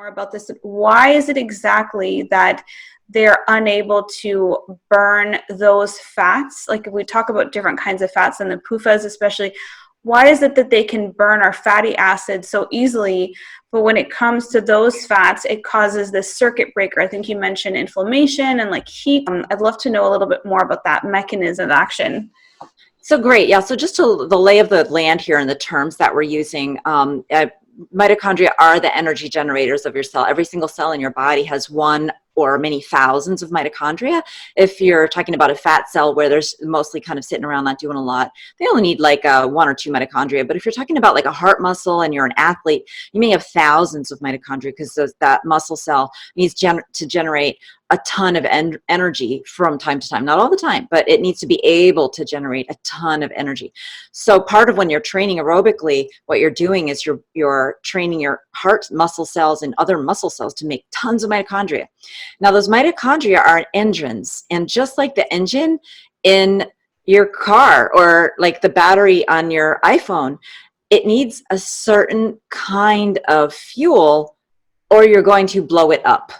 more about this. Why is it exactly that they're unable to burn those fats? Like if we talk about different kinds of fats and the PUFAs especially, why is it that they can burn our fatty acids so easily, but when it comes to those fats, it causes this circuit breaker? I think you mentioned inflammation and like heat. I'd love to know a little bit more about that mechanism of action. So great. Yeah. So just to the lay of the land here and the terms that we're using, mitochondria are the energy generators of your cell. Every single cell in your body has one or many thousands of mitochondria. If you're talking about a fat cell where there's mostly kind of sitting around not doing a lot, they only need like one or two mitochondria. But if you're talking about like a heart muscle and you're an athlete, you may have thousands of mitochondria because that muscle cell needs to generate a ton of energy from time to time. Not all the time, but it needs to be able to generate a ton of energy. So part of when you're training aerobically, what you're doing is you're training your heart muscle cells and other muscle cells to make tons of mitochondria. Now, those mitochondria are engines, and just like the engine in your car or like the battery on your iPhone, it needs a certain kind of fuel or you're going to blow it up.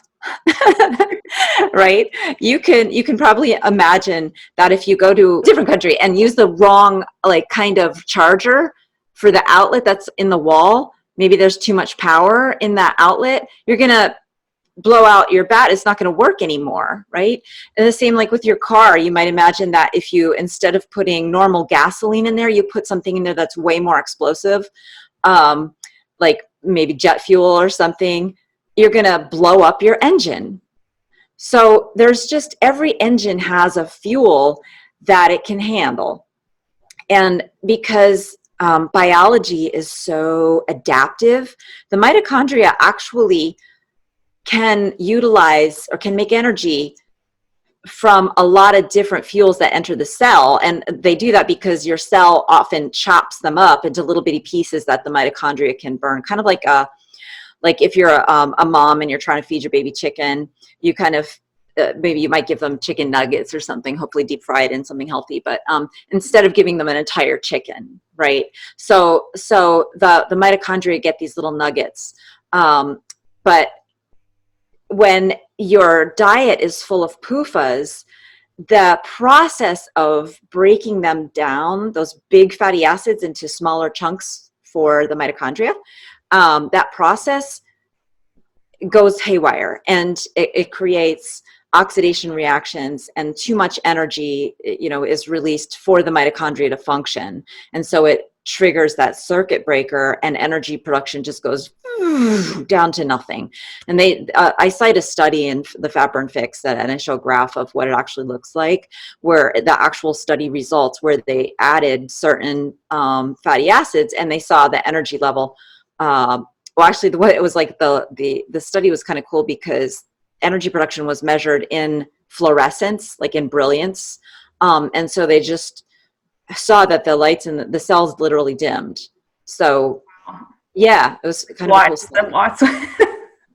Right? You can probably imagine that if you go to a different country and use the wrong like kind of charger for the outlet that's in the wall, maybe there's too much power in that outlet, you're going to blow out your bat. It's not going to work anymore, right? And the same like with your car, you might imagine that if you, instead of putting normal gasoline in there, you put something in there that's way more explosive, like maybe jet fuel or something, you're going to blow up your engine. So there's just, every engine has a fuel that it can handle. And because biology is so adaptive, the mitochondria actually can utilize or can make energy from a lot of different fuels that enter the cell. And they do that because your cell often chops them up into little bitty pieces that the mitochondria can burn. Kind of like if you're a mom and you're trying to feed your baby chicken, you kind of, maybe you might give them chicken nuggets or something, hopefully deep fried and something healthy, but instead of giving them an entire chicken, right? So the mitochondria get these little nuggets. But when your diet is full of PUFAs, the process of breaking them down, those big fatty acids, into smaller chunks for the mitochondria, that process goes haywire, and it creates oxidation reactions, and too much energy, is released for the mitochondria to function. And so it triggers that circuit breaker, and energy production just goes down to nothing. And I cite a study in the Fat Burn Fix, and I show a graph of what it actually looks like, where the actual study results, where they added certain fatty acids, and they saw the energy level. Well, actually, it was like the study was kind of cool because energy production was measured in fluorescence, like in brilliance. And so they just saw that the lights in the cells literally dimmed. So yeah, it was kind of cool.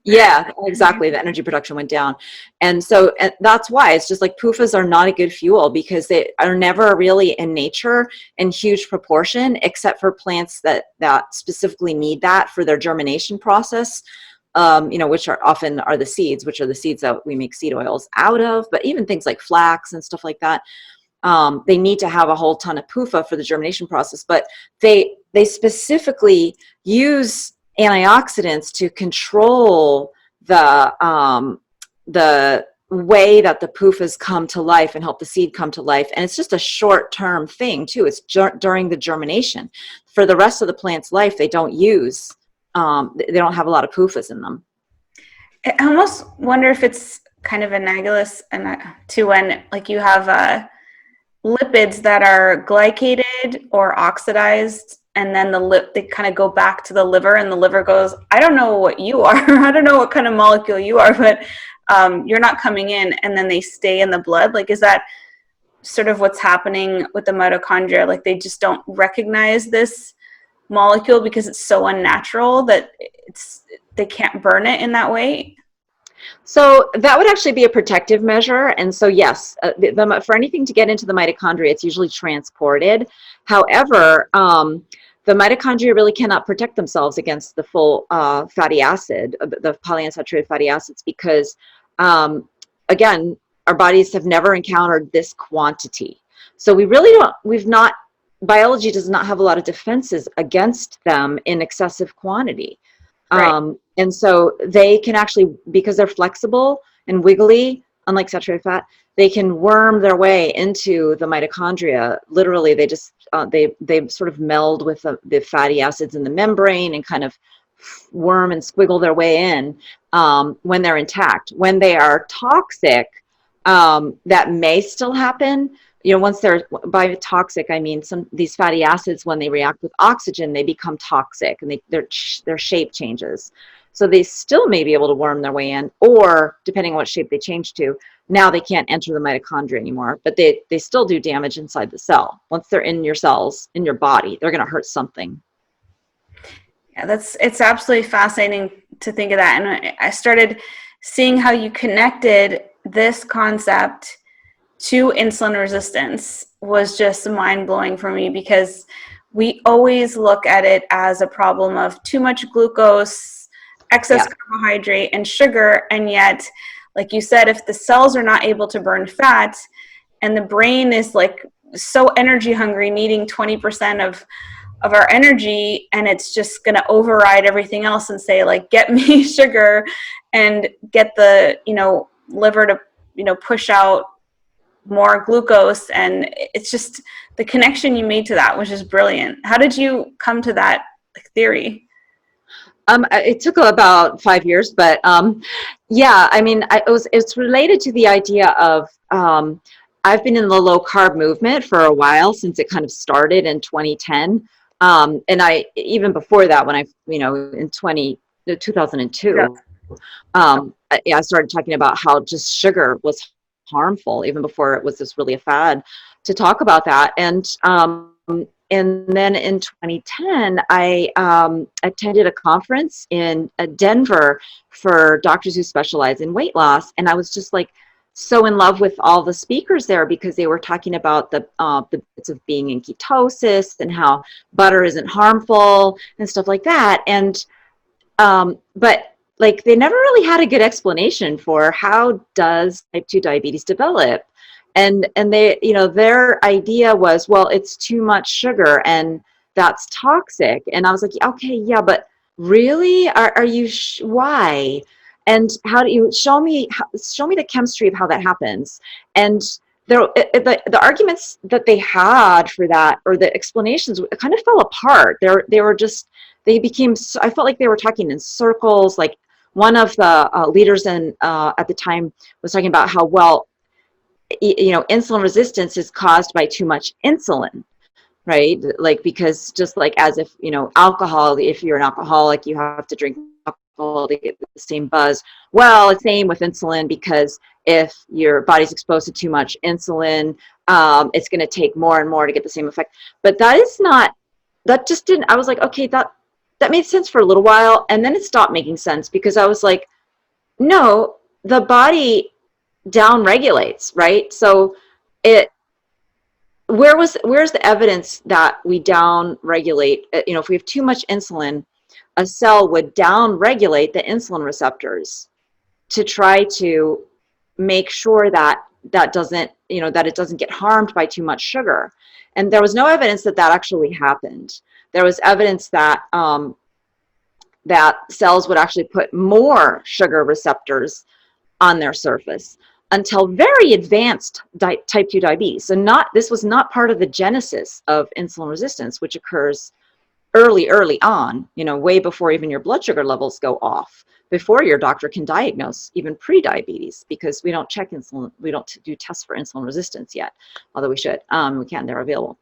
Yeah, exactly. The energy production went down. And so that's why it's just like PUFAs are not a good fuel, because they are never really in nature in huge proportion, except for plants that specifically need that for their germination process, which are often the seeds, which are the seeds that we make seed oils out of. But even things like flax and stuff like that, they need to have a whole ton of PUFA for the germination process. But they specifically use antioxidants to control the way that the PUFAs come to life and help the seed come to life. And it's just a short-term thing too. It's during the germination. For the rest of the plant's life, they don't use, they don't have a lot of PUFAs in them. I almost wonder if it's kind of analogous to when like you have lipids that are glycated or oxidized, and then they kind of go back to the liver, and the liver goes, I don't know what you are. I don't know what kind of molecule you are, but you're not coming in, and then they stay in the blood. Like, is that sort of what's happening with the mitochondria? Like, they just don't recognize this molecule because it's so unnatural that they can't burn it in that way? So that would actually be a protective measure. And so, yes, for anything to get into the mitochondria, it's usually transported. However, the the mitochondria really cannot protect themselves against the full fatty acid, the polyunsaturated fatty acids, because again, our bodies have never encountered this quantity. So we really don't, biology does not have a lot of defenses against them in excessive quantity. Right. And so they can actually, because they're flexible and wiggly, unlike saturated fat, they can worm their way into the mitochondria. Literally, they just, they sort of meld with the fatty acids in the membrane and kind of worm and squiggle their way in when they're intact. When they are toxic, that may still happen. You know, once they're, by toxic, I mean these fatty acids, when they react with oxygen, they become toxic and their shape changes. So they still may be able to worm their way in, or depending on what shape they change to, now they can't enter the mitochondria anymore, but they still do damage inside the cell. Once they're in your cells, in your body, they're going to hurt something. Yeah, it's absolutely fascinating to think of that. And I started seeing how you connected this concept to insulin resistance was just mind-blowing for me, because we always look at it as a problem of too much glucose, excess carbohydrate, and sugar. And yet, like you said, if the cells are not able to burn fat and the brain is like so energy hungry, needing 20% of our energy, and it's just going to override everything else and say, like, get me sugar and get the, liver to, push out more glucose. And it's just the connection you made to that was just brilliant. How did you come to that theory? It took about 5 years, but yeah, I mean, it's related to the idea of I've been in the low carb movement for a while, since it kind of started in 2010. And I, even before that, when in 2002, I started talking about how just sugar was harmful, even before it was just really a fad to talk about that. And then in 2010, I attended a conference in Denver for doctors who specialize in weight loss. And I was just like so in love with all the speakers there, because they were talking about the bits of being in ketosis and how butter isn't harmful and stuff like that. And but like, they never really had a good explanation for how does type 2 diabetes develop. And they, their idea was, well, it's too much sugar and that's toxic. And I was like, okay, yeah, but really, are you why? And how do you show me the chemistry of how that happens? And the arguments that they had for that, or the explanations, kind of fell apart. They became, I felt like they were talking in circles. Like, one of the leaders at the time was talking about how, well, insulin resistance is caused by too much insulin, right? Like, because just like as if, alcohol, if you're an alcoholic, you have to drink alcohol to get the same buzz. Well, it's same with insulin, because if your body's exposed to too much insulin, it's going to take more and more to get the same effect. But that just didn't, I was like, okay, that made sense for a little while. And then it stopped making sense, because I was like, no, the body down regulates, right? So where's the evidence that we down regulate? If we have too much insulin, a cell would down regulate the insulin receptors to try to make sure that doesn't, that it doesn't get harmed by too much sugar. And there was no evidence that actually happened. There was evidence that that cells would actually put more sugar receptors on their surface until very advanced type 2 diabetes. So this was not part of the genesis of insulin resistance, which occurs early on, way before even your blood sugar levels go off, before your doctor can diagnose even pre-diabetes, because we don't check insulin, we don't do tests for insulin resistance yet, although we should. We can, they're available.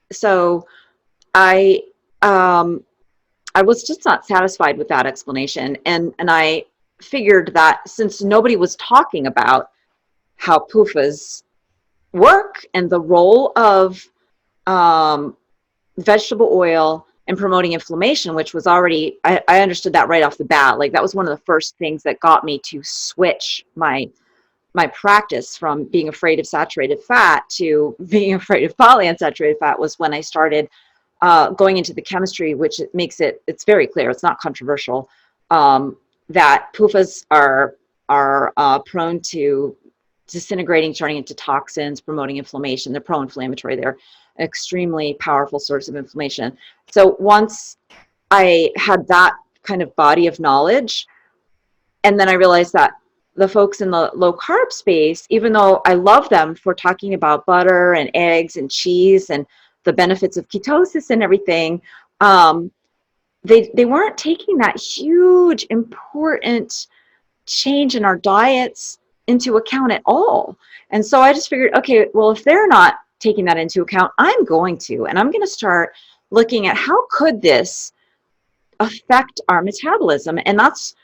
So I was just not satisfied with that explanation, and I figured that since nobody was talking about how PUFAs work and the role of vegetable oil in promoting inflammation, which was already, I understood that right off the bat. Like, that was one of the first things that got me to switch my my practice from being afraid of saturated fat to being afraid of polyunsaturated fat was when I started going into the chemistry, which makes it's very clear, it's not controversial, that PUFAs are prone to disintegrating, turning into toxins, promoting inflammation. They're pro-inflammatory. They're extremely powerful source of inflammation. So once I had that kind of body of knowledge, and then I realized that the folks in the low carb space, even though I love them for talking about butter and eggs and cheese and the benefits of ketosis and everything, they weren't taking that huge, important change in our diets into account at all. And so I just figured, okay, well, if they're not taking that into account, I'm going to, and I'm going to start looking at how could this affect our metabolism. And that's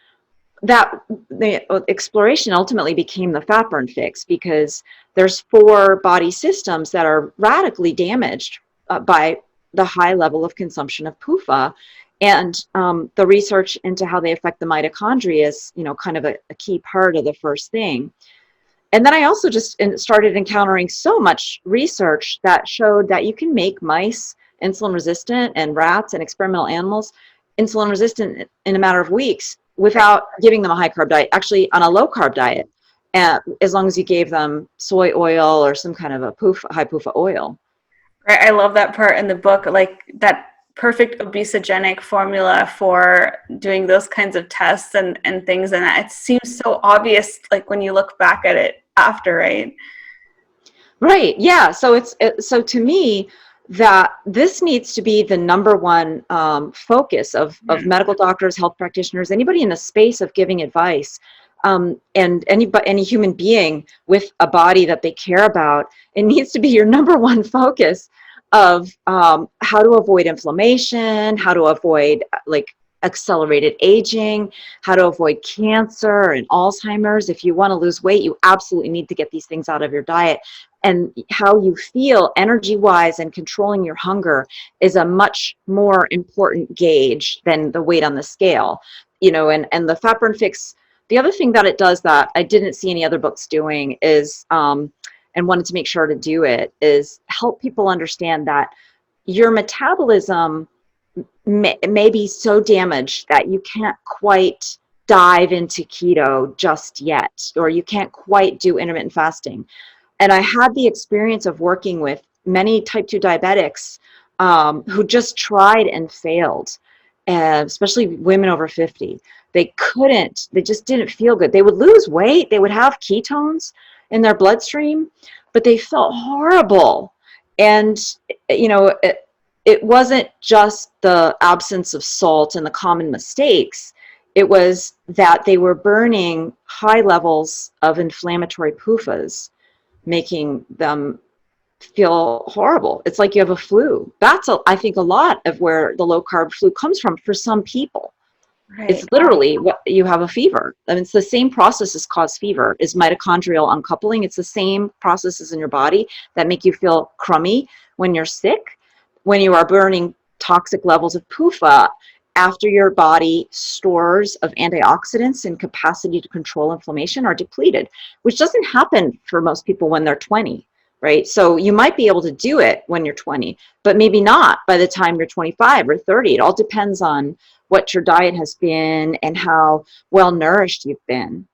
that the exploration ultimately became the fat burn fix, because there's 4 body systems that are radically damaged by the high level of consumption of PUFA. And the research into how they affect the mitochondria is, kind of a key part of the first thing. And then I also just started encountering so much research that showed that you can make mice insulin resistant and rats and experimental animals insulin resistant in a matter of weeks without giving them a high carb diet, actually on a low carb diet, as long as you gave them soy oil or some kind of a high PUFA oil. Right. I love that part in the book, like that perfect obesogenic formula for doing those kinds of tests and things. And it seems so obvious, like when you look back at it after, right? Right. Yeah. So so to me, that this needs to be the number one focus of medical doctors, health practitioners, anybody in the space of giving advice, and any human being with a body that they care about. It needs to be your number one focus of how to avoid inflammation, how to avoid accelerated aging, how to avoid cancer and Alzheimer's. If you want to lose weight, you absolutely need to get these things out of your diet. And how you feel energy-wise and controlling your hunger is a much more important gauge than the weight on the scale. And the fat burn fix, the other thing that it does that I didn't see any other books doing is, and wanted to make sure to do it, is help people understand that your metabolism may be so damaged that you can't quite dive into keto just yet, or you can't quite do intermittent fasting. And I had the experience of working with many type 2 diabetics who just tried and failed, especially women over 50. They just didn't feel good. They would lose weight, they would have ketones in their bloodstream, but they felt horrible. And, it wasn't just the absence of salt and the common mistakes. It was that they were burning high levels of inflammatory PUFAs, making them feel horrible. It's like you have a flu. That's, I think, a lot of where the low carb flu comes from for some people. Right. It's literally what you have a fever. I mean, it's the same processes cause fever, is mitochondrial uncoupling. It's the same processes in your body that make you feel crummy when you're sick, when you are burning toxic levels of PUFA after your body stores of antioxidants and capacity to control inflammation are depleted, which doesn't happen for most people when they're 20, right? So you might be able to do it when you're 20, but maybe not by the time you're 25 or 30. It all depends on what your diet has been and how well nourished you've been.